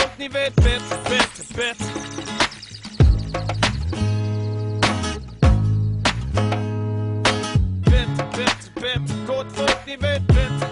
folk ni vet bättre, bättre, bättre. Bättre, bättre, bättre, gott folk ni vet bättre.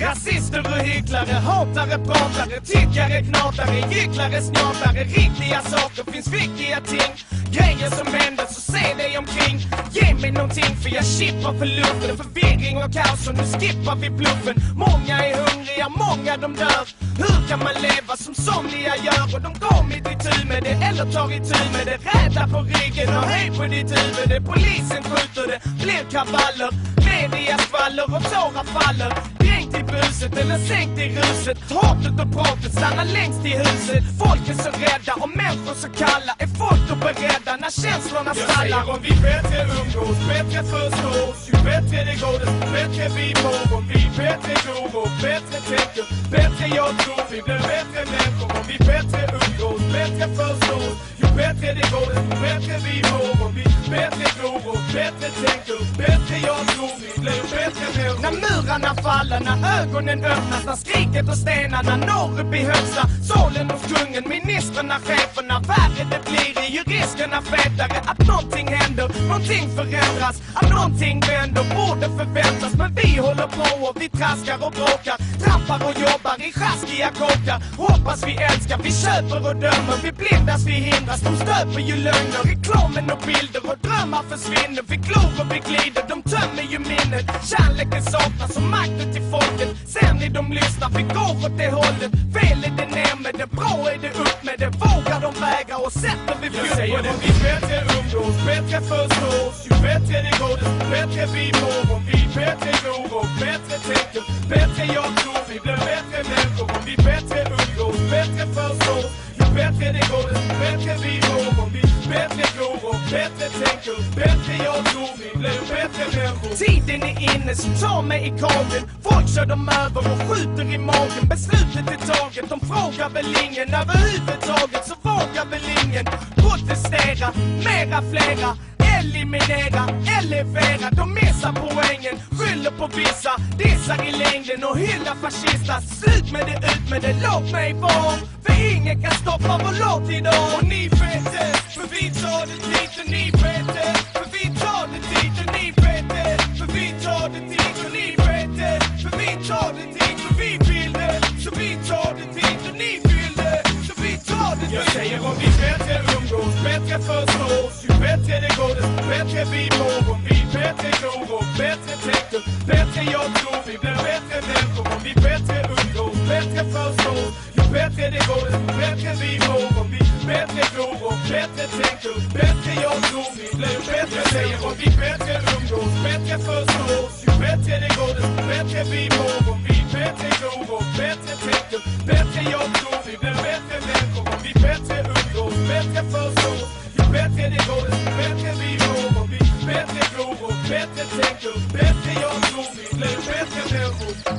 Rasister och hycklare, hatare, pratare, tyckare, knatare, gycklare, snatare. Riktiga saker finns viktiga ting. Grejer som händer, så se dig omkring. Ge mig någonting för jag chippar för luften. Förvirring och kaos och nu skippar vi bluffen. Många är hungriga, många de dör. Hur kan man leva som somliga gör? Och de går mitt i tur med det, eller tar i tur med det. Rädda på ryggen och höj på ditt huvud. Polisen skjuter det, blir kravaller. Media skvaller och tårar faller. Dränkt i buset eller sänkt i ruset. Hatet och pratet stannar längst i huset. Folk är så rädda och människor så kalla. Är folk då beredda när känslorna stallar? Jag säger om vi bättre umgås, bättre förstås. Ju bättre det går desto bättre vi mår. Om vi bättre går och bättre tänker, bättre jag tror vi blir bättre människor. Om vi bättre umgås, bättre förstås. Ju bättre det går desto bättre vi mår. Om vi bättre går och bättre tänker, bättre jag tror vi blir bättre människor. När murarna faller, när ögonen öppnas, när skriket och stenarna når upp i högsta sålen hos kungen, ministrarna, cheferna, värre det blir i juristerna fetare. Att någonting händer, någonting förändras, att någonting vänder, borde förväntas. Men vi håller på och vi traskar och bråkar, trampar och jobbar i sjaskiga kåkar. Hoppas vi älskar, vi köper och dömer, vi blindas, vi hindras, de stöper ju lögner. Reklamen och bilder och drömmar försvinner, vi glor och vi glider, de tömmer ju minnet. Kärleken saknas och makten till folket. Sen när de lyssnar, vi går åt det hållet. Fel är det ner med det, bra är det upp med det. Vågar de väga och sätter vi fjord på det. Om vi bättre umgås, bättre förstås. Ju bättre det går desto bättre vi mår. Om vi bättre går och bättre tänker, bättre jag tror vi blir bättre människor. Om vi bättre umgås, bättre förstås. Ju bättre det går desto bättre vi mår. Om vi bättre går och bättre tänker, bättre jag tror vi blir bättre människor. Tiden är inne så ta mig i kagen. Folk kör dem över och skjuter i magen. Beslutet är taget, de frågar väl ingen. Överhuvudtaget så vågar väl ingen protestera, mera flera. Eliminera, elevera, de missar poängen. Skyller på vissa, dissar i längden och hyllar fascister. Slut med det, ut med det, låt mig vara. För ingen kan stoppa vår låt idag. Och ni vet det, för vi tar det dit. Och ni vet det, för vi tar det dit. Och ni vet det, för vi tar det dit. Och ni vet det, för vi tar det dit. Och vi vill det, så vi tar det dit. Och ni vill det, så vi tar det dit. Jag säger om vi bättre umgås, bättre förstås. Ju bättre det går desto bättre vi mår. Om vi bättre går och bättre tänker, bättre jag tror vi blir bättre människor. Om vi bättre umgås, bättre förstås. Ju bättre det går desto bättre vi mår. Om vi bättre går och bättre tänker, bättre jag tror vi blir bättre. Jag säger om vi bättre umgås, bättre förstås. Ju bättre det går desto bättre vi mår. Om vi bättre går och bättre tänker, bättre jag tror vi blir bättre människor. Om vi bättre umgås, bättre förstås. Ju bättre det går desto bättre vi mår. Om vi bättre går och bättre tänker, bättre jag tror vi blir bättre människor.